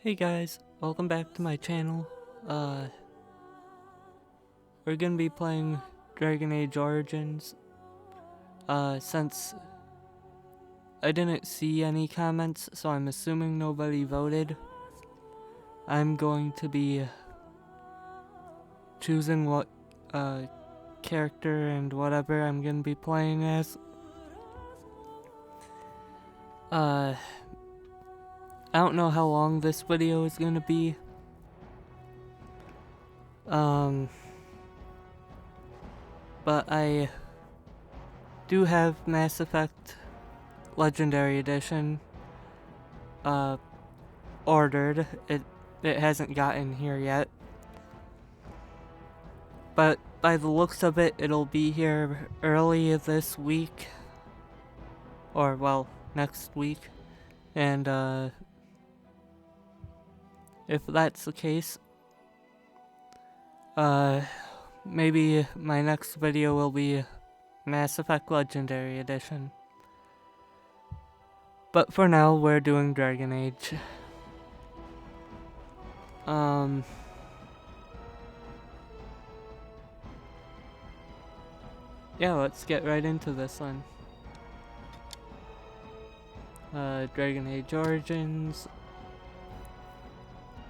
Hey guys, welcome back to my channel. We're gonna be playing Dragon Age Origins. Since I didn't see any comments, so I'm assuming nobody voted, I'm going to be choosing what character and whatever I'm gonna be playing as. I don't know how long this video is gonna be. But I do have Mass Effect Legendary Edition ordered. It hasn't gotten here yet. But by the looks of it, it'll be here early this week. Or, well, next week. And, if that's the case, maybe my next video will be Mass Effect Legendary Edition. But for now, we're doing Dragon Age. Yeah, let's get right into this one. Dragon Age Origins.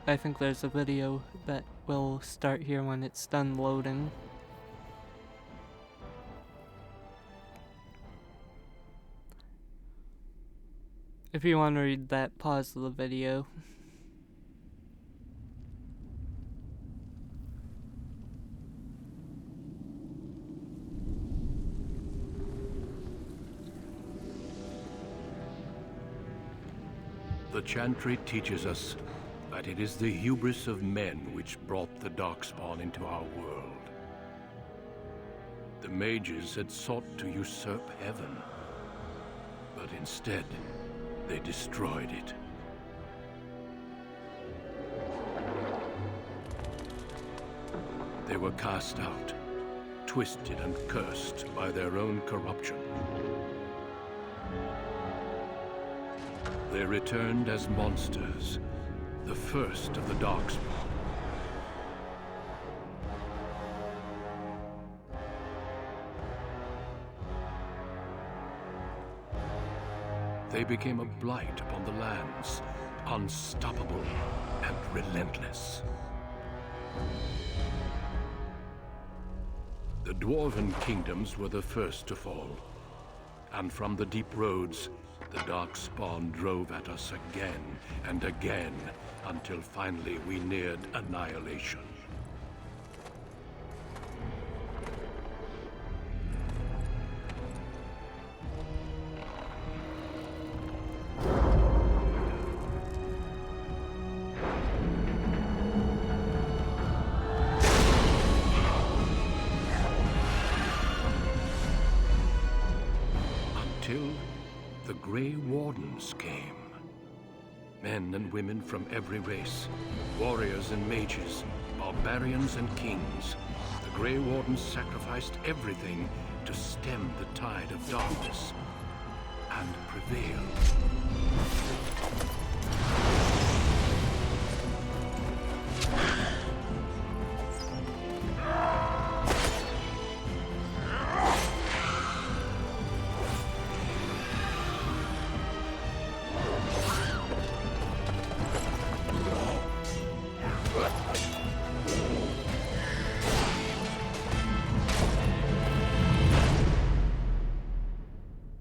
I think there's a video that will start here when it's done loading. If you want to read that, pause the video. The Chantry teaches us that it is the hubris of men which brought the Darkspawn into our world. The mages had sought to usurp heaven, but instead, they destroyed it. They were cast out, twisted and cursed by their own corruption. They returned as monsters, the first of the Darkspawn. They became a blight upon the lands, unstoppable and relentless. The Dwarven kingdoms were the first to fall, and from the deep roads, the Darkspawn drove at us again and again, until finally we neared annihilation. Until the Grey Wardens came. Men and women from every race, warriors and mages, barbarians and kings. The Grey Wardens sacrificed everything to stem the tide of darkness and prevail.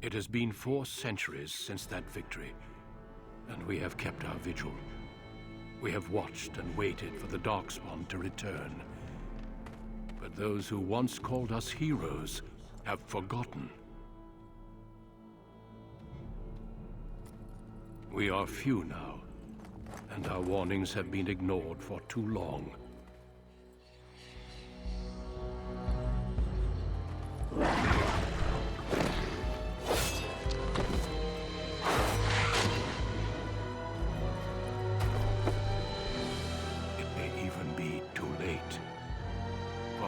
It has been 4 centuries since that victory, and we have kept our vigil. We have watched and waited for the Darkspawn to return. But those who once called us heroes have forgotten. We are few now, and our warnings have been ignored for too long.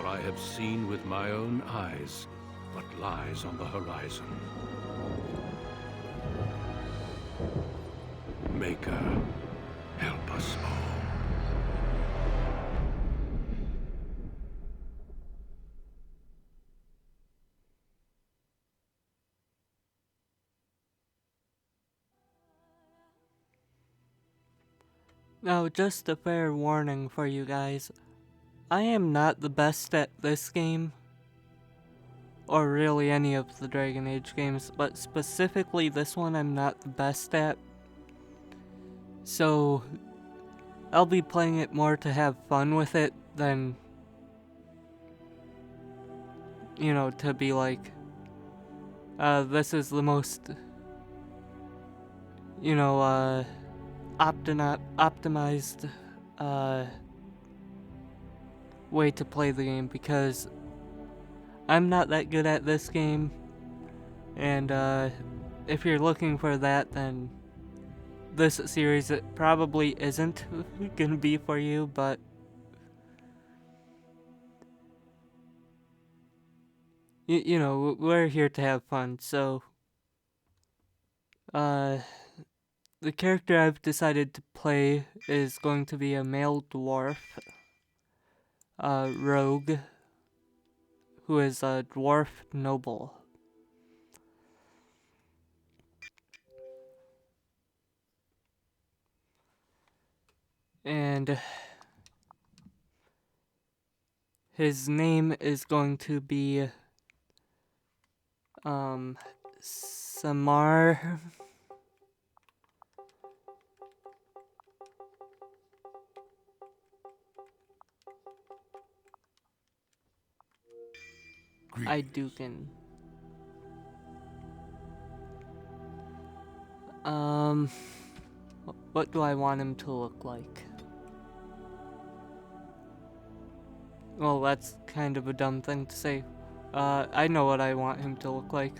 I have seen with my own eyes what lies on the horizon. Maker, help us Now, just a fair warning for you guys. I am not the best at this game, or really any of the Dragon Age games, but specifically this one I'm not the best at. So, I'll be playing it more to have fun with it than, you know, to be like, this is the most, you know, optimized, way to play the game, because I'm not that good at this game, and, if you're looking for that, then this series, it probably isn't gonna be for you, but you know, we're here to have fun, so the character I've decided to play is going to be a male dwarf, rogue, who is a dwarf noble. And his name is going to be Semar. Aeducan. What do I want him to look like? Well, that's kind of a dumb thing to say. I know what I want him to look like.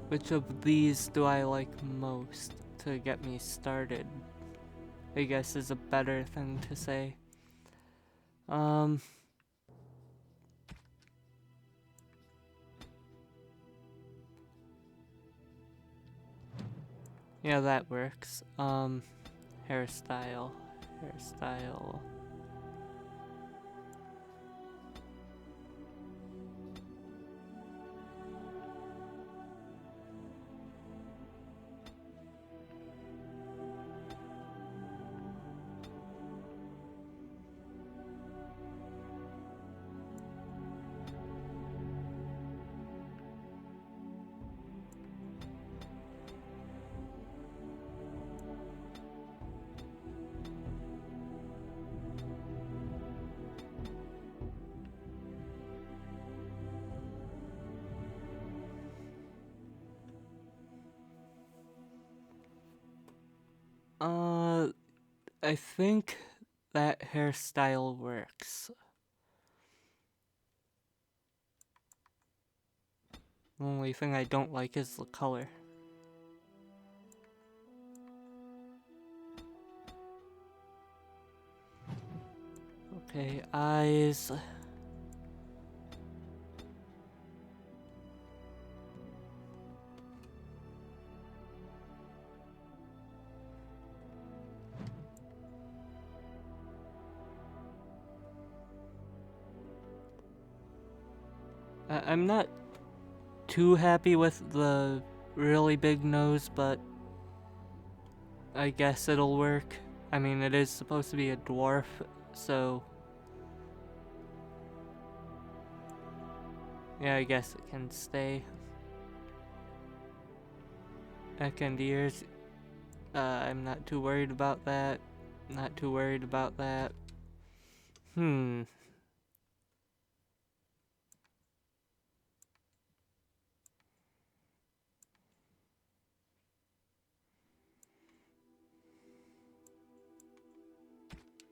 Which of these do I like most to get me started? I guess is a better thing to say. Yeah, that works. Hairstyle. I think that hairstyle works. The only thing I don't like is the color. Okay, eyes. I'm not too happy with the really big nose, but I guess it'll work. I mean, it is supposed to be a dwarf, so yeah, I guess it can stay. Neck and ears, I'm not too worried about that. Not too worried about that.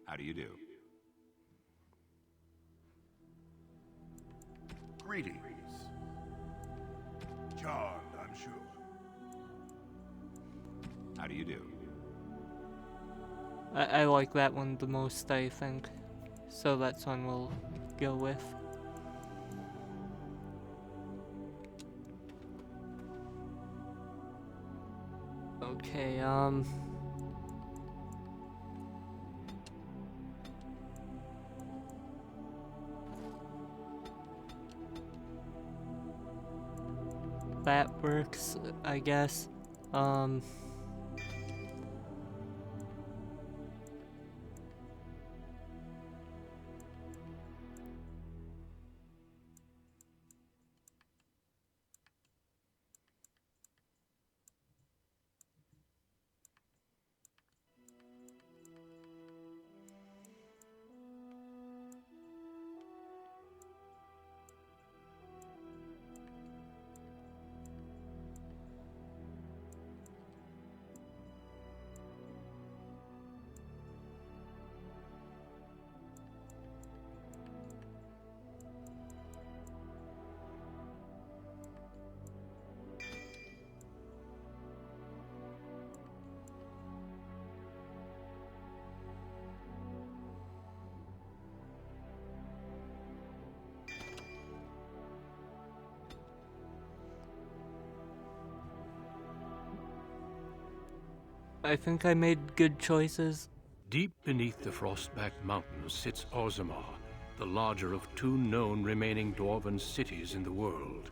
How do you do? Greetings. Charmed, I'm sure. How do you do? I like that one the most, I think. So that's one we'll go with. Okay, that works, I guess. I think I made good choices. Deep beneath the Frostback Mountains sits Orzammar, the larger of two known remaining dwarven cities in the world.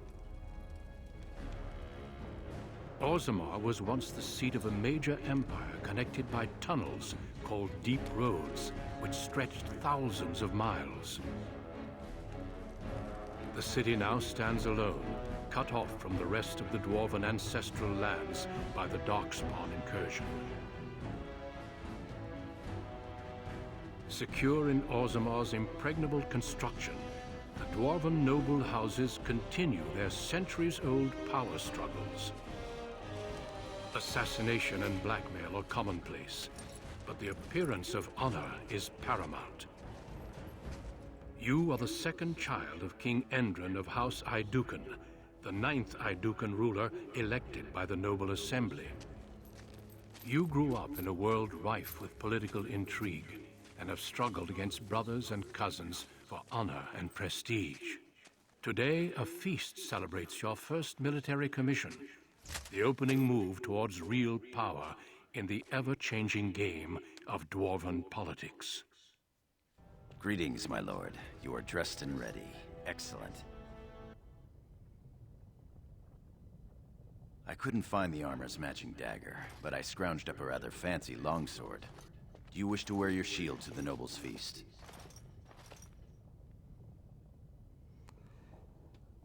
Orzammar was once the seat of a major empire connected by tunnels called Deep Roads, which stretched thousands of miles. The city now stands alone, cut off from the rest of the dwarven ancestral lands by the Darkspawn incursion. Secure in Orzammar's impregnable construction, the dwarven noble houses continue their centuries-old power struggles. Assassination and blackmail are commonplace, but the appearance of honor is paramount. You are the second child of King Endrin of House Aeducan, the 9th Aeducan ruler elected by the Noble Assembly. You grew up in a world rife with political intrigue and have struggled against brothers and cousins for honor and prestige. Today, a feast celebrates your first military commission, the opening move towards real power in the ever-changing game of dwarven politics. Greetings, my lord. You are dressed and ready. Excellent. I couldn't find the armor's matching dagger, but I scrounged up a rather fancy longsword. Do you wish to wear your shield to the noble's feast?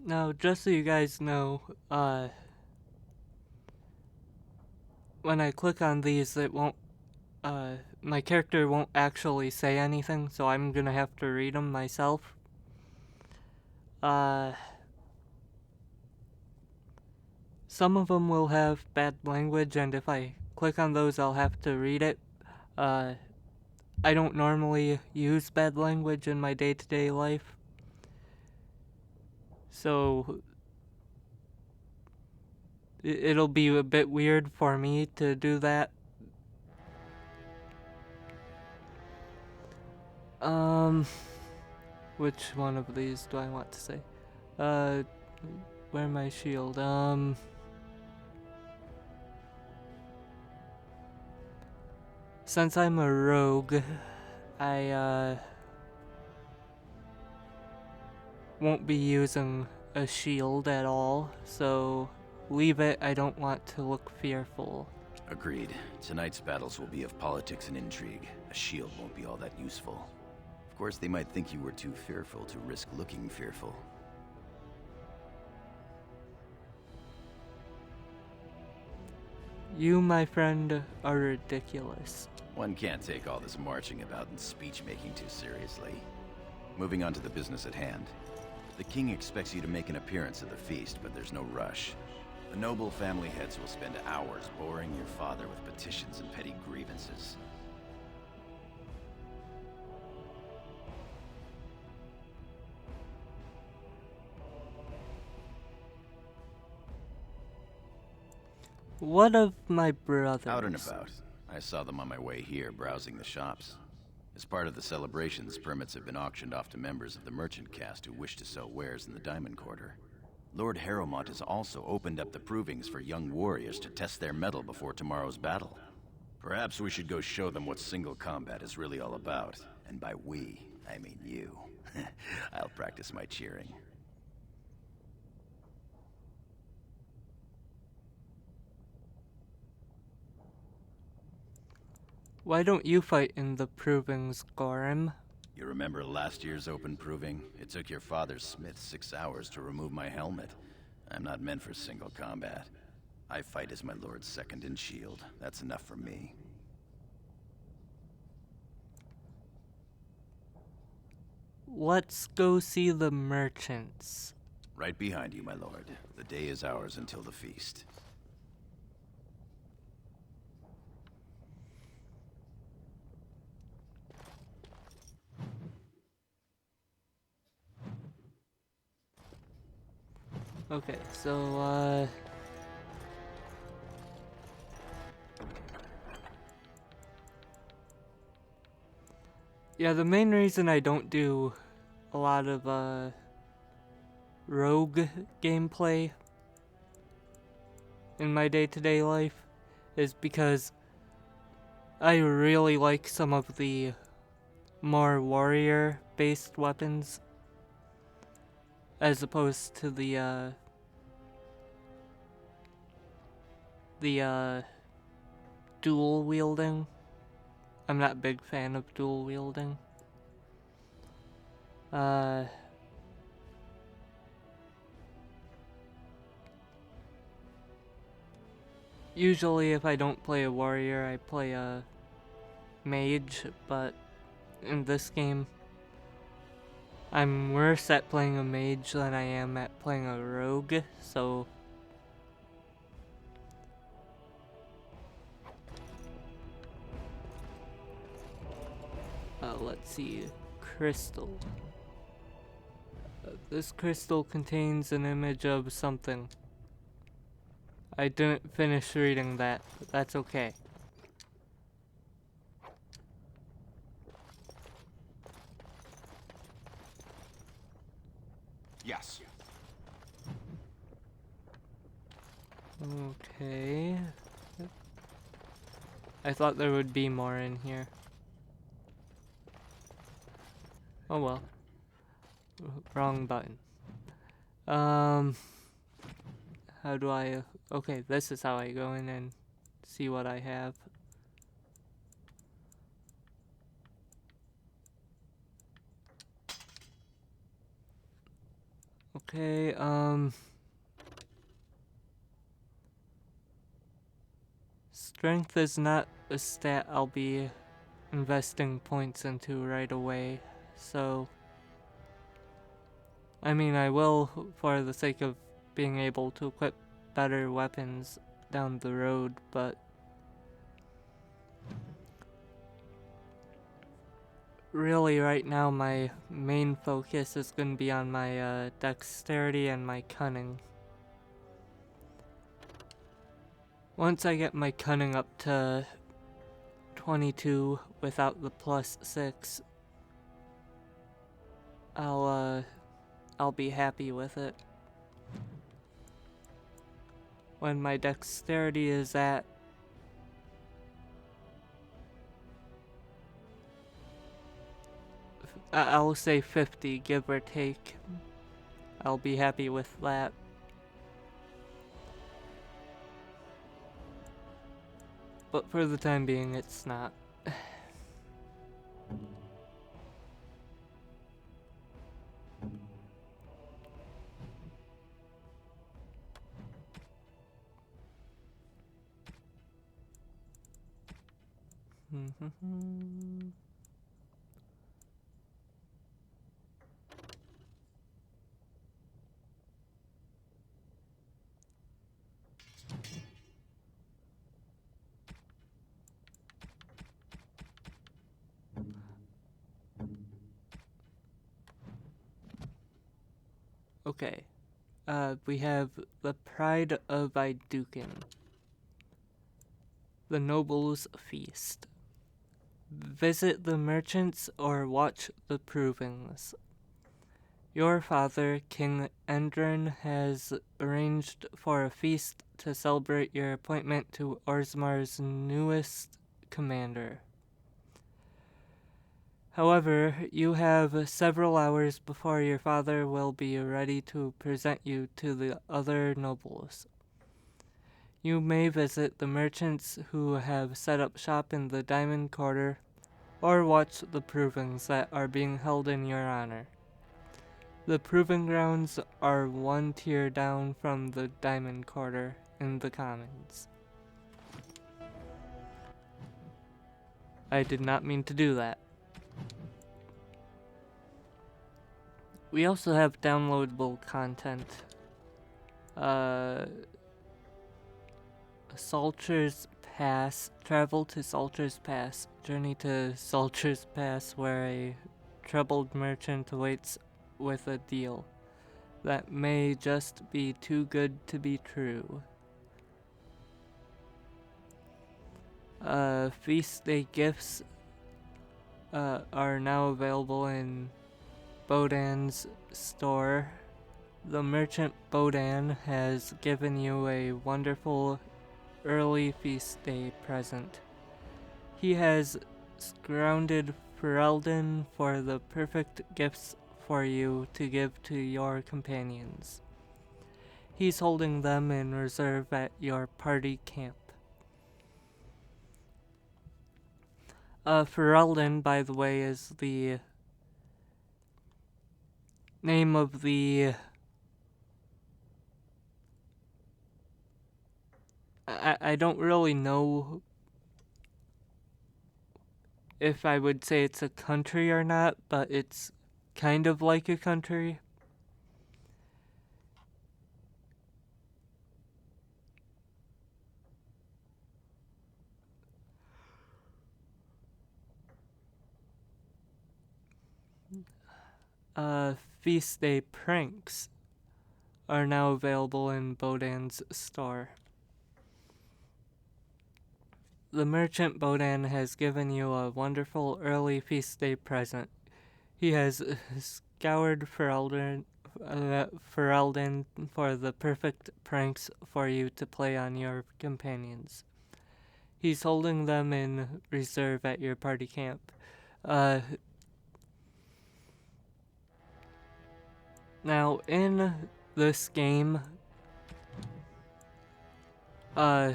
Now, just so you guys know, when I click on these, it won't, my character won't actually say anything, so I'm gonna have to read them myself. Some of them will have bad language, and if I click on those, I'll have to read it. I don't normally use bad language in my day-to-day life, so it'll be a bit weird for me to do that. Which one of these do I want to say? Wear my shield. Since I'm a rogue, I won't be using a shield at all, so leave it. I don't want to look fearful. Agreed. Tonight's battles will be of politics and intrigue. A shield won't be all that useful. Of course, they might think you were too fearful to risk looking fearful. You, my friend, are ridiculous. One can't take all this marching about and speech-making too seriously. Moving on to the business at hand. The king expects you to make an appearance at the feast, but there's no rush. The noble family heads will spend hours boring your father with petitions and petty grievances. What of my brothers? Out and about. I saw them on my way here, browsing the shops. As part of the celebrations, permits have been auctioned off to members of the merchant caste who wish to sell wares in the Diamond Quarter. Lord Harrowmont has also opened up the provings for young warriors to test their mettle before tomorrow's battle. Perhaps we should go show them what single combat is really all about. And by we, I mean you. I'll practice my cheering. Why don't you fight in the provings, Gorham? You remember last year's open proving? It took your father's smith 6 hours to remove my helmet. I'm not meant for single combat. I fight as my lord's second in shield. That's enough for me. Let's go see the merchants. Right behind you, my lord. The day is ours until the feast. Okay, so, yeah, the main reason I don't do a lot of, rogue gameplay in my day-to-day life is because I really like some of the more warrior-based weapons as opposed to the dual wielding. I'm not a big fan of dual wielding. Usually if I don't play a warrior, I play a mage, but in this game, I'm worse at playing a mage than I am at playing a rogue, so... let's see, crystal. This crystal contains an image of something. I didn't finish reading that, but that's okay. Yes. Okay. I thought there would be more in here. Oh well. Wrong button. How do I... Okay, this is how I go in and see what I have. Okay, strength is not a stat I'll be investing points into right away, so... I mean, I will for the sake of being able to equip better weapons down the road, but... Really, right now, my main focus is going to be on my dexterity and my cunning. Once I get my cunning up to 22 without the +6, I'll be happy with it. When my dexterity is at I'll say 50, give or take. I'll be happy with that. But for the time being, it's not. Okay, we have the Pride of Aeducan, the Noble's Feast. Visit the merchants or watch the provings. Your father, King Endrin, has arranged for a feast to celebrate your appointment to Orzamar's newest commander. However, you have several hours before your father will be ready to present you to the other nobles. You may visit the merchants who have set up shop in the Diamond Quarter, or watch the provings that are being held in your honor. The proving grounds are one tier down from the Diamond Quarter in the Commons. I did not mean to do that. We also have downloadable content. Salter's Pass. Travel to Salter's Pass. Journey to Salter's Pass, where a troubled merchant awaits with a deal that may just be too good to be true. Feast day gifts are now available in Bodan's store. The merchant Bodan has given you a wonderful early feast day present. He has scrounged Ferelden for the perfect gifts for you to give to your companions. He's holding them in reserve at your party camp. Ferelden, by the way, is the name of the... I don't really know if I would say it's a country or not, but it's kind of like a country. Feast day pranks are now available in Bodan's store. The merchant Bodan has given you a wonderful early feast day present. He has scoured Ferelden for the perfect pranks for you to play on your companions. He's holding them in reserve at your party camp. Now, in this game, yeah,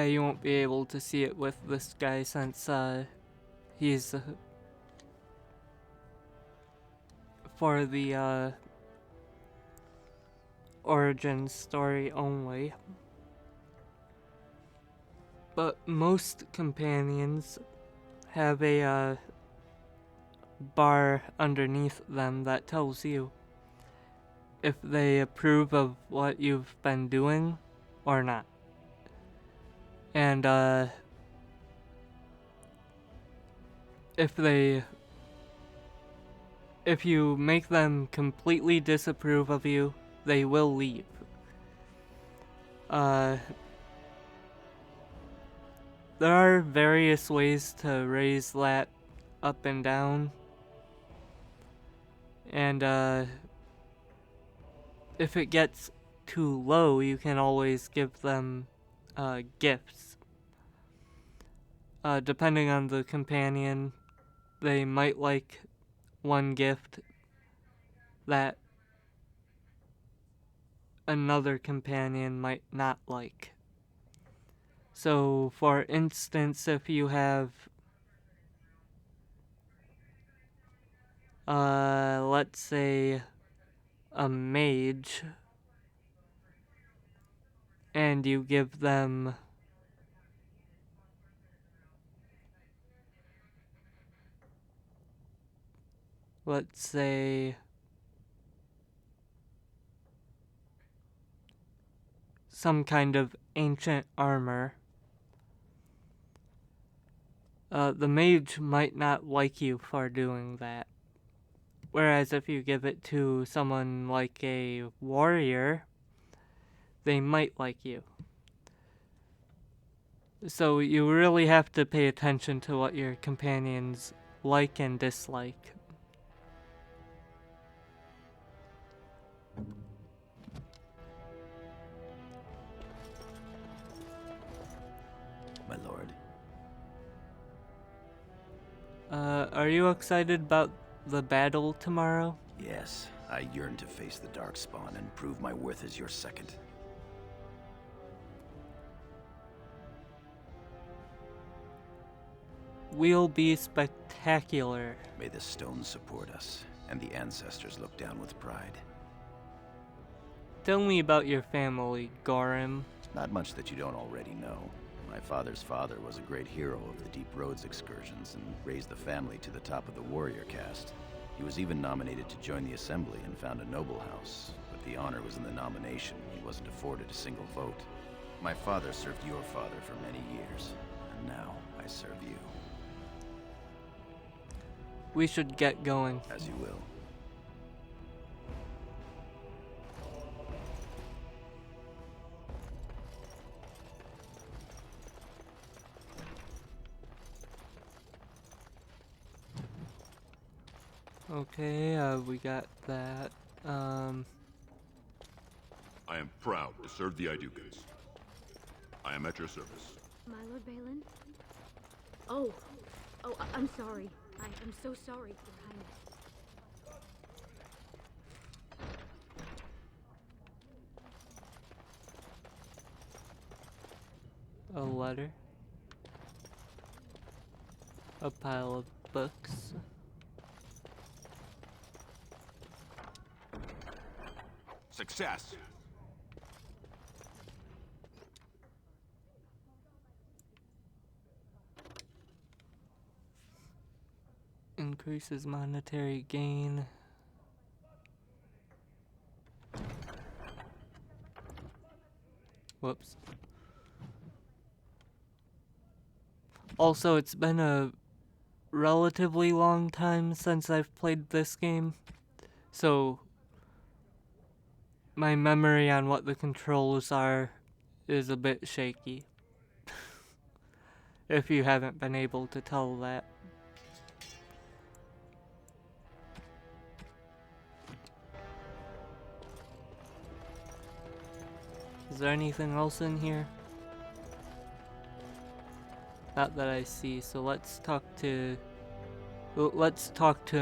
you won't be able to see it with this guy since he's for the origin story only. But most companions have a bar underneath them that tells you if they approve of what you've been doing or not. And if you make them completely disapprove of you, they will leave. There are various ways to raise that up and down. And if it gets too low, you can always give them gifts. Depending on the companion, they might like one gift that another companion might not like. So, for instance, if you have, let's say, a mage, and you give them let's say some kind of ancient armor, the mage might not like you for doing that. Whereas if you give it to someone like a warrior, they might like you. So you really have to pay attention to what your companions like and dislike. My lord. Are you excited about the battle tomorrow? Yes, I yearn to face the Darkspawn and prove my worth as your second. We'll be spectacular. May the stones support us, and the ancestors look down with pride. Tell me about your family, Gorim. Not much that you don't already know. My father's father was a great hero of the Deep Roads excursions and raised the family to the top of the warrior caste. He was even nominated to join the assembly and found a noble house, but the honor was in the nomination. He wasn't afforded a single vote. My father served your father for many years, and now I serve you. We should get going. As you will. Okay, we got that. I am proud to serve the Aeducans. I am at your service. My Lord Balin? Oh, I'm sorry. I'm so sorry, Your Highness. A letter. A pile of books. Success! Increases monetary gain. Whoops. Also, it's been a relatively long time since I've played this game, so my memory on what the controls are is a bit shaky. If you haven't been able to tell that. Is there anything else in here? Not that I see, so let's talk to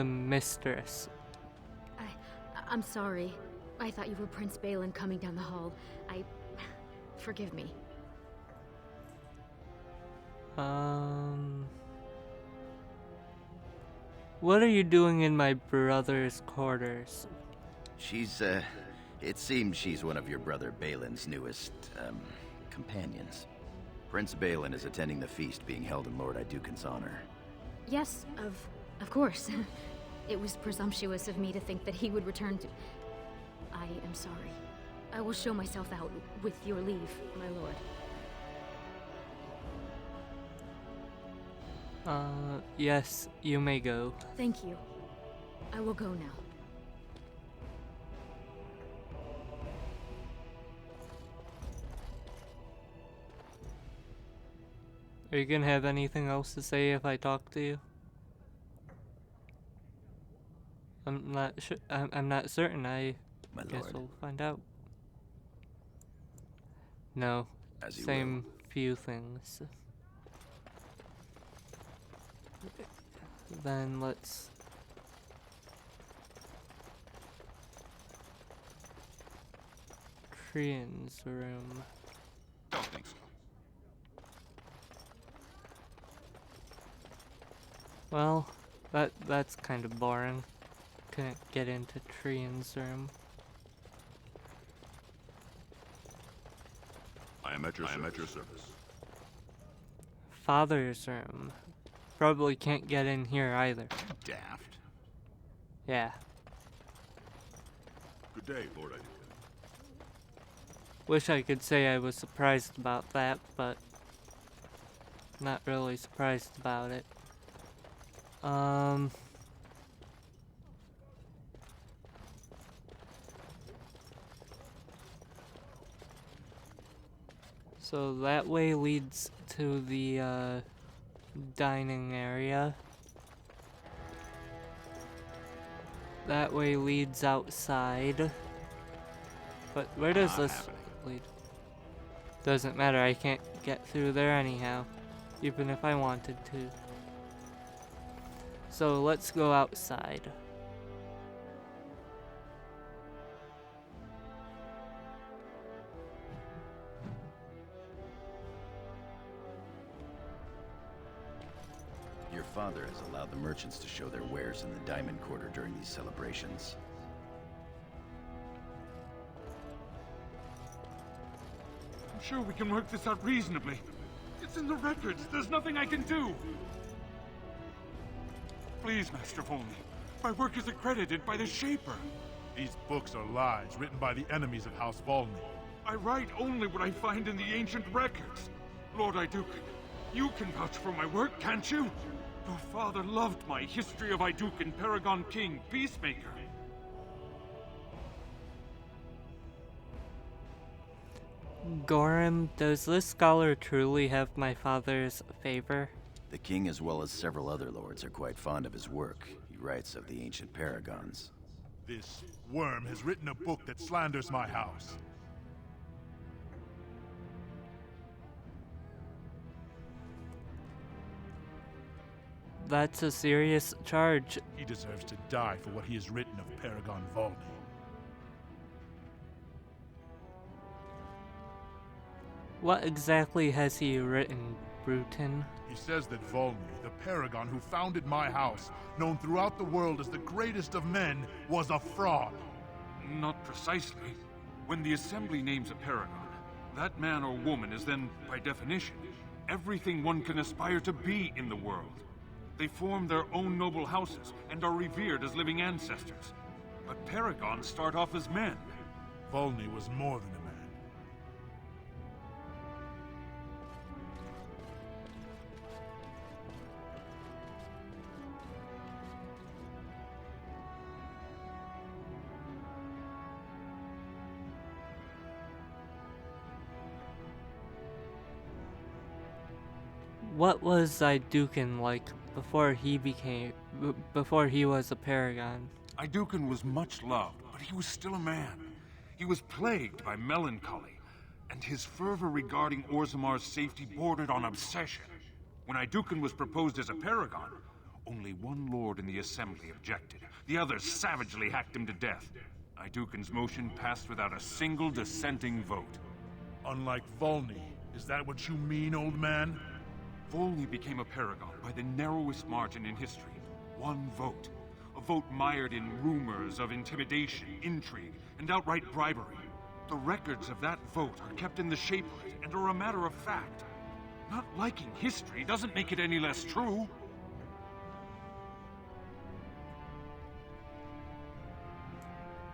Mistress. I'm sorry. I thought you were Prince Balin coming down the hall. Forgive me. What are you doing in my brother's quarters? It seems she's one of your brother Balin's newest, companions. Prince Balin is attending the feast being held in Lord Aeducan's honor. Yes, of course. It was presumptuous of me to think that he would return to... I am sorry. I will show myself out, with your leave, my lord. Yes, you may go. Thank you. I will go now. Are you gonna have anything else to say if I talk to you? I'm not sure. I'm not certain. My guess lord. we'll find out. No. As you Same few things. Then let's... Trian's room. Don't think so. Well, that's kind of boring. Couldn't get into Trian's room. I am at your service. Father's room. Probably can't get in here either. Daft. Yeah. Good day, Lord Aeducan. Wish I could say I was surprised about that, but not really surprised about it. So that way leads to the dining area. That way leads outside. But where does this lead? Doesn't matter, I can't get through there anyhow, even if I wanted to. So let's go outside. Your father has allowed the merchants to show their wares in the Diamond Quarter during these celebrations. I'm sure we can work this out reasonably. It's in the records. There's nothing I can do. Please, Master Volney. My work is accredited by the Shaper. These books are lies written by the enemies of House Volney. I write only what I find in the ancient records. Lord Aeducan, you can vouch for my work, can't you? Your father loved my History of Aeducan, Paragon King, Peacemaker. Gorham, does this scholar truly have my father's favor? The king, as well as several other lords, are quite fond of his work. He writes of the ancient paragons. This worm has written a book that slanders my house. That's a serious charge. He deserves to die for what he has written of Paragon Volney. What exactly has he written, Bruton? He says that Volney, the paragon who founded my house, known throughout the world as the greatest of men, was a fraud. Not precisely. When the Assembly names a paragon, that man or woman is then, by definition, everything one can aspire to be in the world. They form their own noble houses and are revered as living ancestors. But paragons start off as men. Volney was more than a man. What was Aeducan like before he was a paragon? Aeducan was much loved, but he was still a man. He was plagued by melancholy, and his fervor regarding Orzamar's safety bordered on obsession. When Aeducan was proposed as a paragon, only one lord in the assembly objected. The others savagely hacked him to death. Aeducan's motion passed without a single dissenting vote. Unlike Volney, is that what you mean, old man? Volney became a paragon by the narrowest margin in history. One vote. A vote mired in rumors of intimidation, intrigue, and outright bribery. The records of that vote are kept in the Shaperate and are a matter of fact. Not liking history doesn't make it any less true.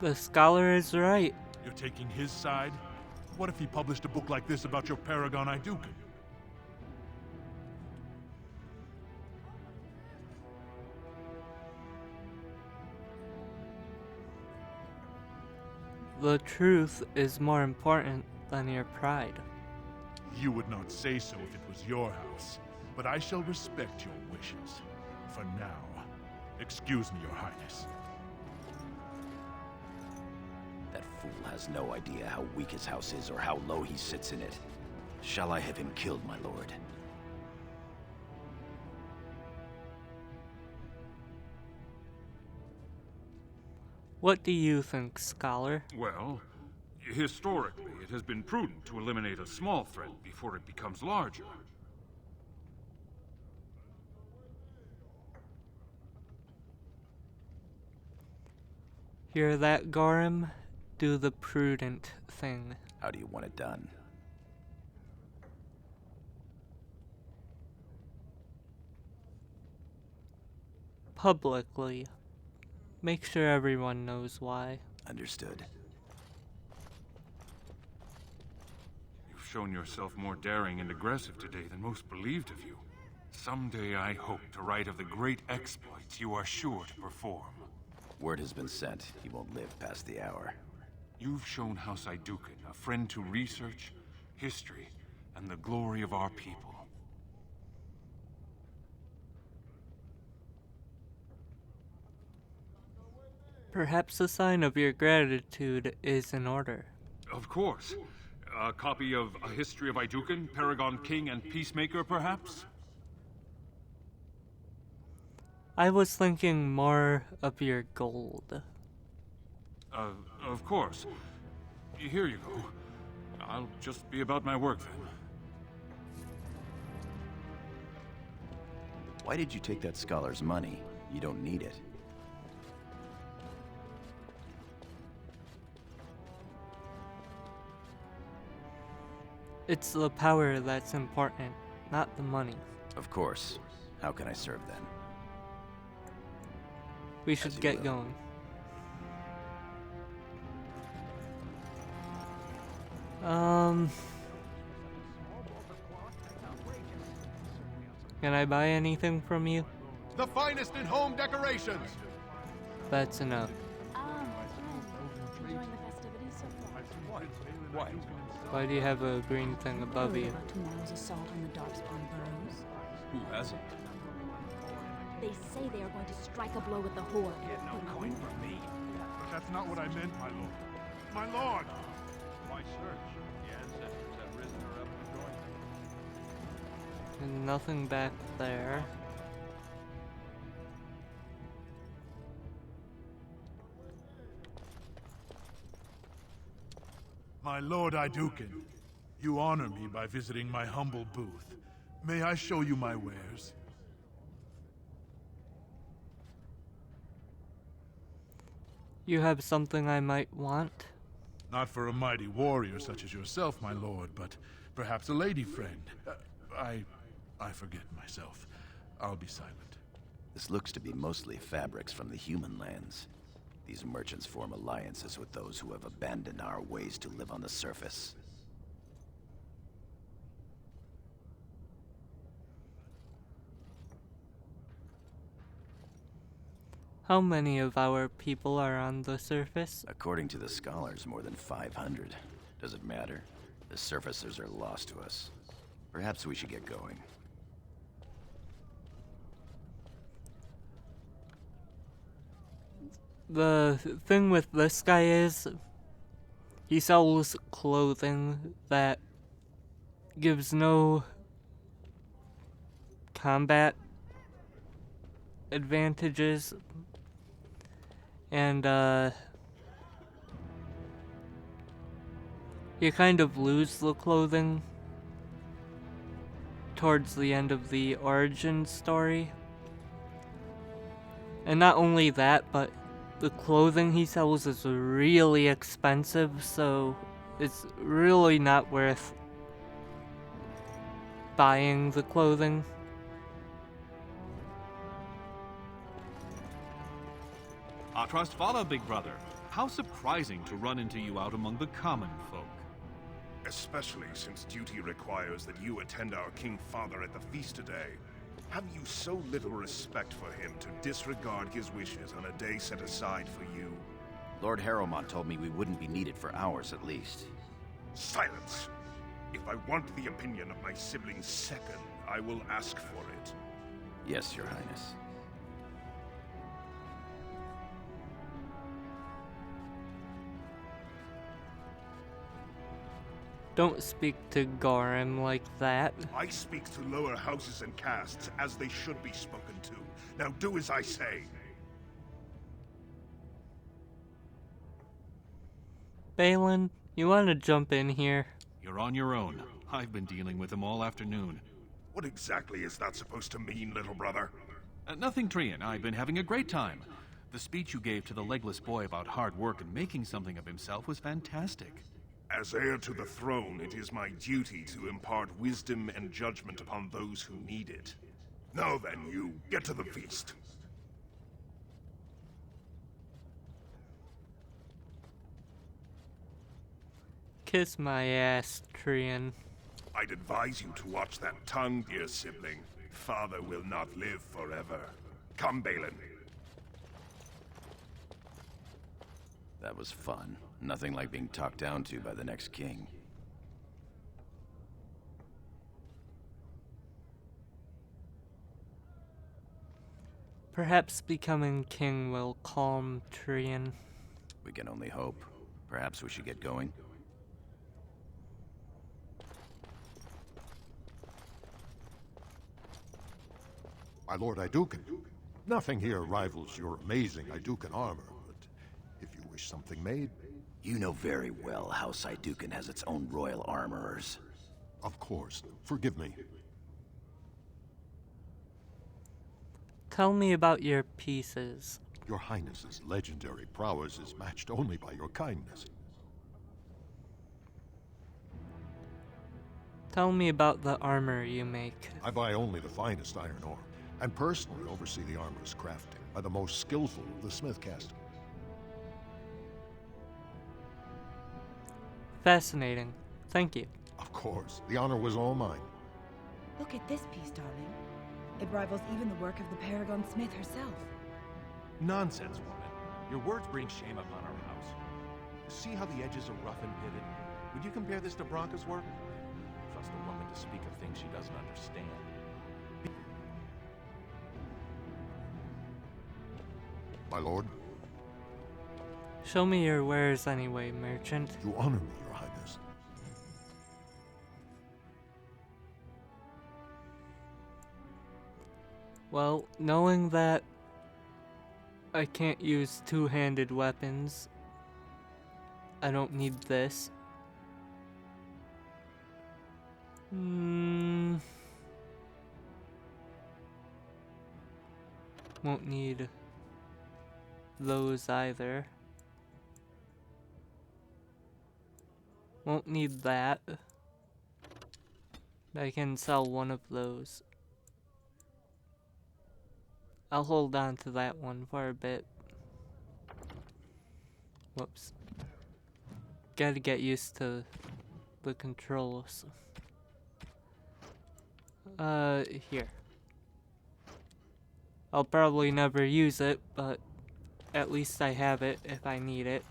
The scholar is right. You're taking his side? What if he published a book like this about your paragon Aeducan? The truth is more important than your pride. You would not say so if it was your house, but I shall respect your wishes. For now, excuse me, Your Highness. That fool has no idea how weak his house is or how low he sits in it. Shall I have him killed, my lord? What do you think, scholar? Well, historically, it has been prudent to eliminate a small threat before it becomes larger. Hear that, Gorham? Do the prudent thing. How do you want it done? Publicly. Make sure everyone knows why. Understood. You've shown yourself more daring and aggressive today than most believed of you. Someday I hope to write of the great exploits you are sure to perform. Word has been sent. He won't live past the hour. You've shown House Aeducan a friend to research, history, and the glory of our people. Perhaps a sign of your gratitude is in order. Of course. A copy of A History of Aeducan, Paragon King and Peacemaker, perhaps? I was thinking more of your gold. Of course. Here you go. I'll just be about my work then. Why did you take that scholar's money? You don't need it. It's the power that's important, not the money. Of course. How can I serve then? We should get going. Can I buy anything from you? The finest in home decorations! That's enough. Enjoying the festivities so far? What? Why do you have a green thing above you? About tomorrow's assault on the Darkspawn burrows? Who hasn't? They say they are going to strike a blow at the Horde. Get no coin from me. But that's not what I meant, my lord. My lord! Why search? The ancestors have risen her up and joined them. And nothing back there. My lord Aeducan, you honor me by visiting my humble booth. May I show you my wares? You have something I might want? Not for a mighty warrior such as yourself, my lord, but perhaps a lady friend. I forget myself. I'll be silent. This looks to be mostly fabrics from the human lands. These merchants form alliances with those who have abandoned our ways to live on the surface. How many of our people are on the surface? According to the scholars, more than 500. Does it matter? The surfacers are lost to us. Perhaps we should get going. The thing with this guy is, he sells clothing that gives no combat advantages, and you kind of lose the clothing towards the end of the origin story. And not only that, but the clothing he sells is really expensive, so it's really not worth buying the clothing. Our trust follow, big brother. How surprising to run into you out among the common folk. Especially since duty requires that you attend our King Father at the feast today. Have you so little respect for him to disregard his wishes on a day set aside for you? Lord Harrowmont told me we wouldn't be needed for hours at least. Silence! If I want the opinion of my sibling's second, I will ask for it. Yes, Your Highness. Don't speak to Gorham like that. I speak to lower houses and castes as they should be spoken to. Now do as I say. Balin, you want to jump in here? You're on your own. I've been dealing with him all afternoon. What exactly is that supposed to mean, little brother? Nothing, Trian. I've been having a great time. The speech you gave to the legless boy about hard work and making something of himself was fantastic. As heir to the throne, it is my duty to impart wisdom and judgment upon those who need it. Now then, you, get to the feast. Kiss my ass, Trian. I'd advise you to watch that tongue, dear sibling. Father will not live forever. Come, Balin. That was fun. Nothing like being talked down to by the next king. Perhaps becoming king will calm Trian. We can only hope. Perhaps we should get going. My Lord Aeducan, nothing here rivals your amazing Aeducan armor, but if you wish something made... You know very well House Aeducan has its own royal armorers. Of course. Forgive me. Tell me about your pieces. Your Highness's legendary prowess is matched only by your kindness. Tell me about the armor you make. I buy only the finest iron ore, and personally oversee the armor's crafting by the most skillful of the smith caste. Fascinating. Thank you. Of course. The honor was all mine. Look at this piece, darling. It rivals even the work of the Paragon Smith herself. Nonsense, woman. Your words bring shame upon our house. See how the edges are rough and pitted? Would you compare this to Bronca's work? Trust a woman to speak of things she doesn't understand. My lord? Show me your wares anyway, merchant. You honor me, your highness. Well, knowing that I can't use two-handed weapons, I don't need this. Won't need those either. Won't need that. I can sell one of those. I'll hold on to that one for a bit. Whoops. Gotta get used to the controls. Here. I'll probably never use it, but at least I have it if I need it.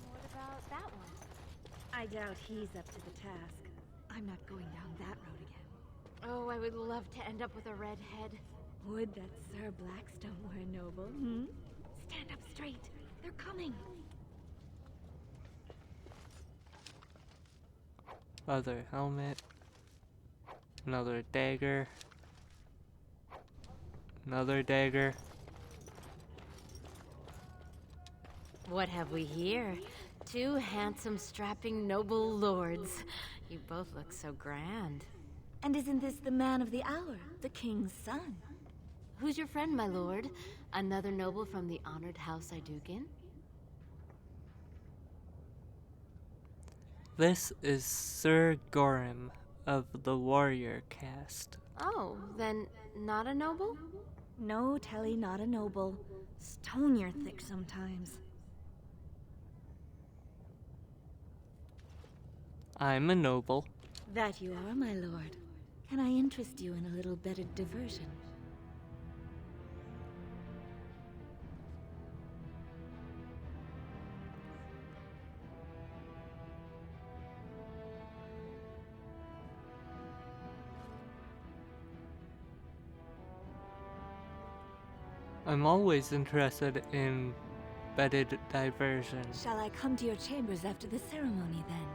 What about that one? I doubt he's up to the task. I'm not going down that road again. Oh, I would love to end up with a red head. Would that Sir Blackstone were a noble, hmm? Stand up straight. They're coming. Leather helmet. Another dagger. Another dagger. What have we here? Two handsome, strapping, noble lords. You both look so grand. And isn't this the man of the hour, the king's son? Who's your friend, my lord? Another noble from the honored House Aeducan? This is Sir Gorham of the warrior caste. Oh, then not a noble? No, Telly, not a noble. Stone you're thick sometimes. I'm a noble. That you are, my lord. Can I interest you in a little bit of diversion? I'm always interested in bedded diversion. Shall I come to your chambers after the ceremony, then?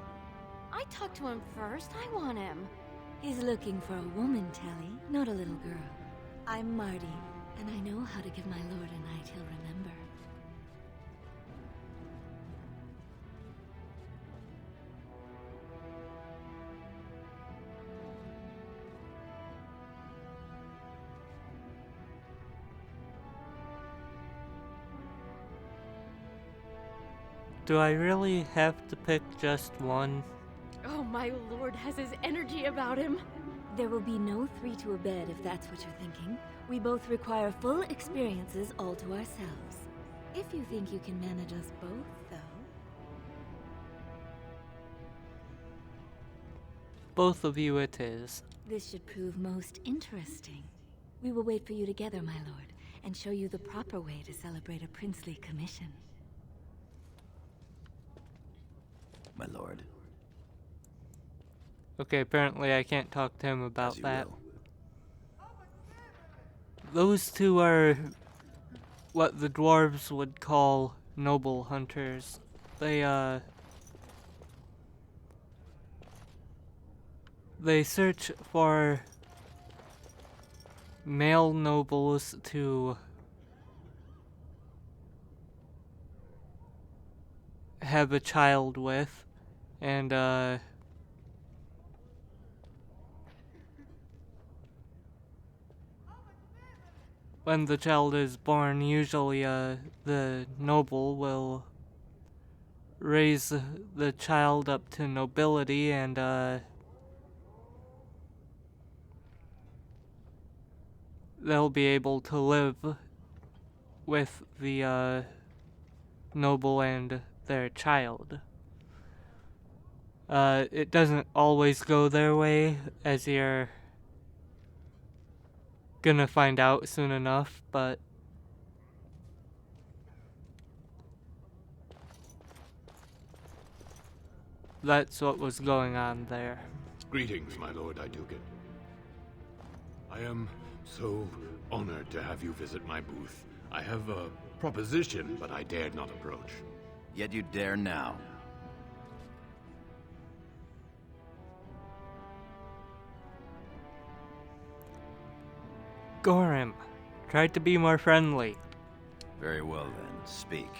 I talked to him first. I want him. He's looking for a woman, Telly, not a little girl. I'm Marty, and I know how to give my lord a night he'll remember. Do I really have to pick just one? Oh, my lord has his energy about him. There will be no three to a bed if that's what you're thinking. We both require full experiences all to ourselves. If you think you can manage us both, though. Both of you it is. This should prove most interesting. We will wait for you together, my lord, and show you the proper way to celebrate a princely commission. My lord. Okay, apparently I can't talk to him about As you that. will. those two are what the dwarves would call noble hunters. They search for male nobles to have a child with, and when the child is born, usually the noble will raise the child up to nobility, and they'll be able to live with the noble and their child. It doesn't always go their way, as you're gonna find out soon enough, but that's what was going on there. Greetings, my lord Aeducan. I am so honored to have you visit my booth. I have a proposition, but I dared not approach. Yet you dare now. Gorham, tried to be more friendly. Very well then, speak.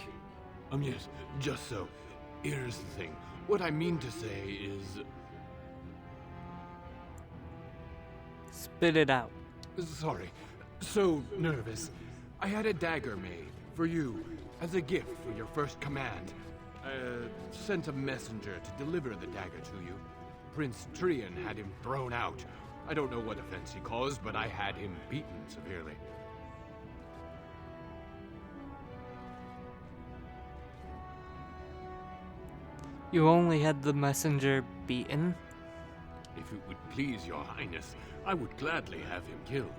Yes, just so. Here's the thing. What I mean to say is... Spit it out. Sorry. So nervous. I had a dagger made for you as a gift for your first command. Sent a messenger to deliver the dagger to you. Prince Trian had him thrown out. I don't know what offense he caused, but I had him beaten severely. You only had the messenger beaten? If it would please your highness, I would gladly have him killed.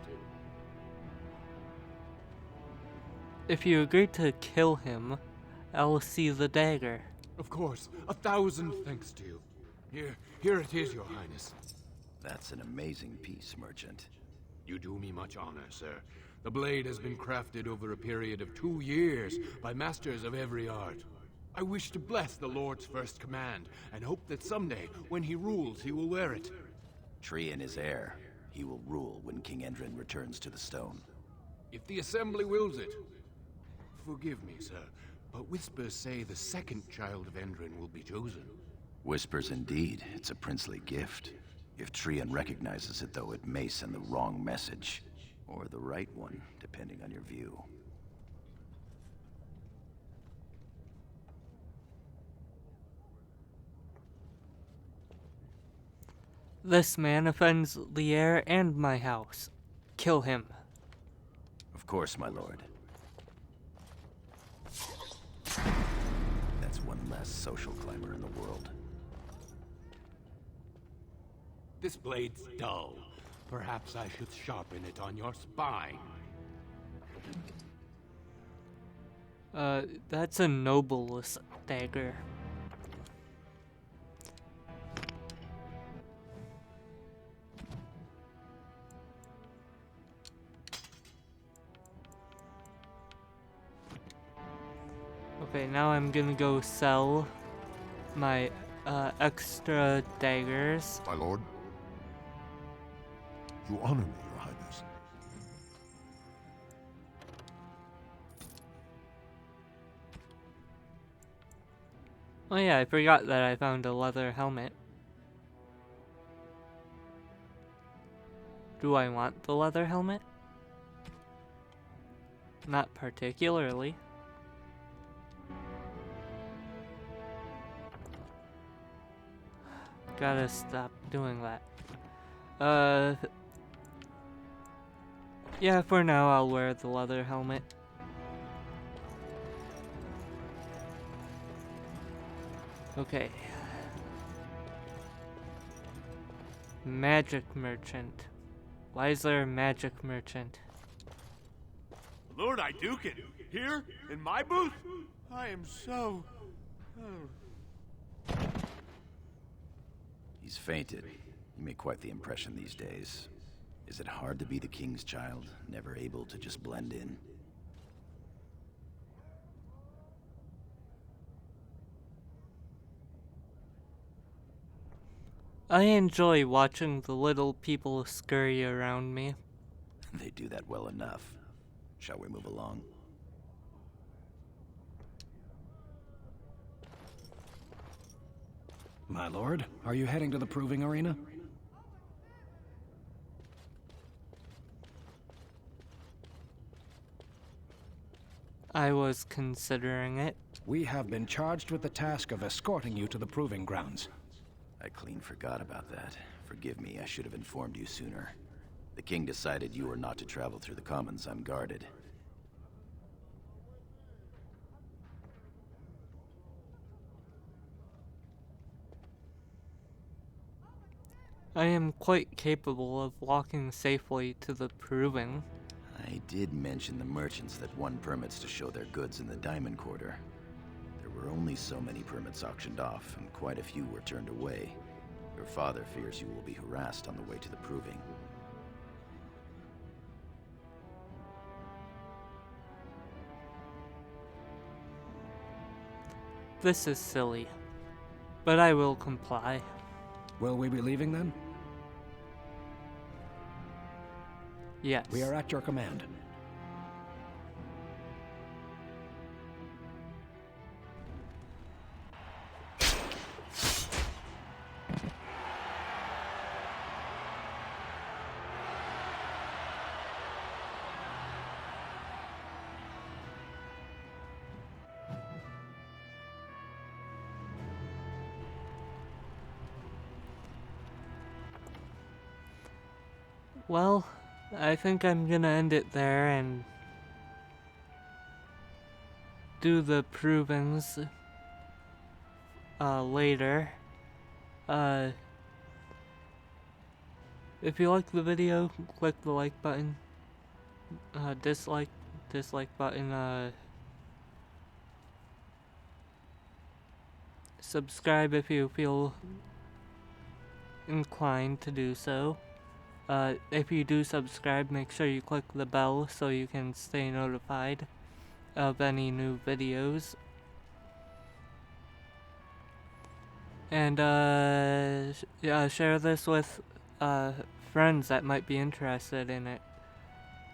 If you agree to kill him, I'll see the dagger. Of course. 1,000 thanks to you. Here it is, your highness. That's an amazing piece, merchant. You do me much honor, sir. The blade has been crafted over a period of 2 years by masters of every art. I wish to bless the Lord's first command, and hope that someday, when he rules, he will wear it. Trian is heir. He will rule when King Endrin returns to the stone. If the assembly wills it. Forgive me, sir, but whispers say the second child of Endrin will be chosen. Whispers indeed. It's a princely gift. If Trian recognizes it, though, it may send the wrong message. Or the right one, depending on your view. This man offends the heir and my house. Kill him. Of course, my lord. That's one less social climber in the world. This blade's dull. Perhaps I should sharpen it on your spine. That's a noble's dagger. Okay, now I'm gonna go sell my extra daggers. My lord, you honor me, your highness. Oh yeah, I forgot that I found a leather helmet. Do I want the leather helmet? Not particularly. Gotta stop doing that. Yeah, for now I'll wear the leather helmet. Okay. Magic merchant. Why is there a magic merchant? Lord Aeducan, here in my booth? I am so... He's fainted. You make quite the impression these days. Is it hard to be the king's child, never able to just blend in? I enjoy watching the little people scurry around me. They do that well enough. Shall we move along? My lord, are you heading to the proving arena? I was considering it. We have been charged with the task of escorting you to the proving grounds. I clean forgot about that. Forgive me, I should have informed you sooner. The king decided you were not to travel through the commons unguarded. I am quite capable of walking safely to the proving. I did mention the merchants that won permits to show their goods in the Diamond Quarter. There were only so many permits auctioned off, and quite a few were turned away. Your father fears you will be harassed on the way to the proving. This is silly, but I will comply. Will we be leaving then? Yes. We are at your command. Well, I think I'm gonna end it there and do the provings later. If you like the video, click the like button. Dislike button. Subscribe if you feel inclined to do so. If you do subscribe, make sure you click the bell so you can stay notified of any new videos. And, share this with, friends that might be interested in it.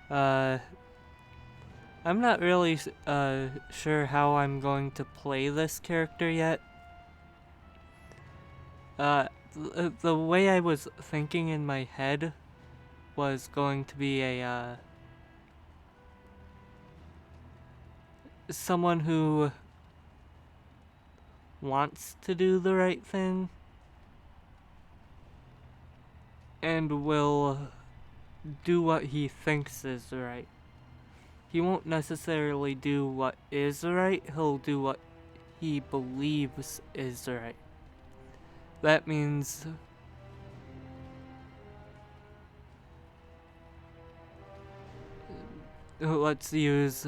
I'm not really, sure how I'm going to play this character yet. The way I was thinking in my head was going to be a, someone who wants to do the right thing and will do what he thinks is right. He won't necessarily do what is right, he'll do what he believes is right. That means let's use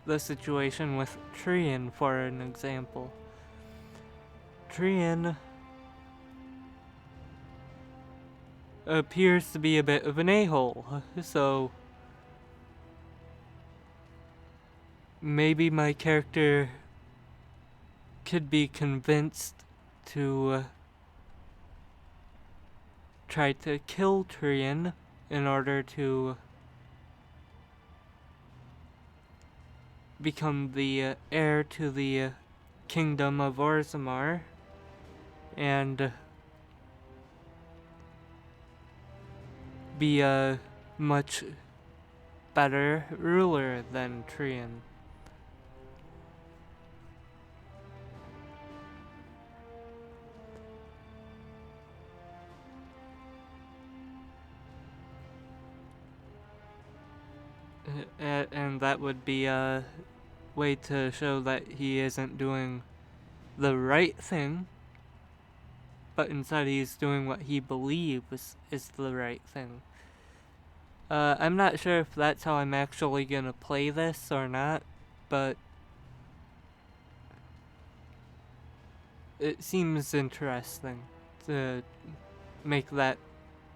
the situation with Trian for an example. Trian appears to be a bit of an a-hole, so maybe my character could be convinced to try to kill Trian in order to become the heir to the kingdom of Orzammar and be a much better ruler than Trian. And that would be a way to show that he isn't doing the right thing, but instead he's doing what he believes is the right thing. I'm not sure if that's how I'm actually gonna play this or not, but it seems interesting to make that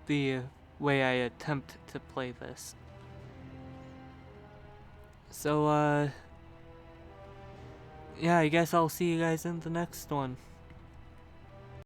the way I attempt to play this. So, yeah, I guess I'll see you guys in the next one.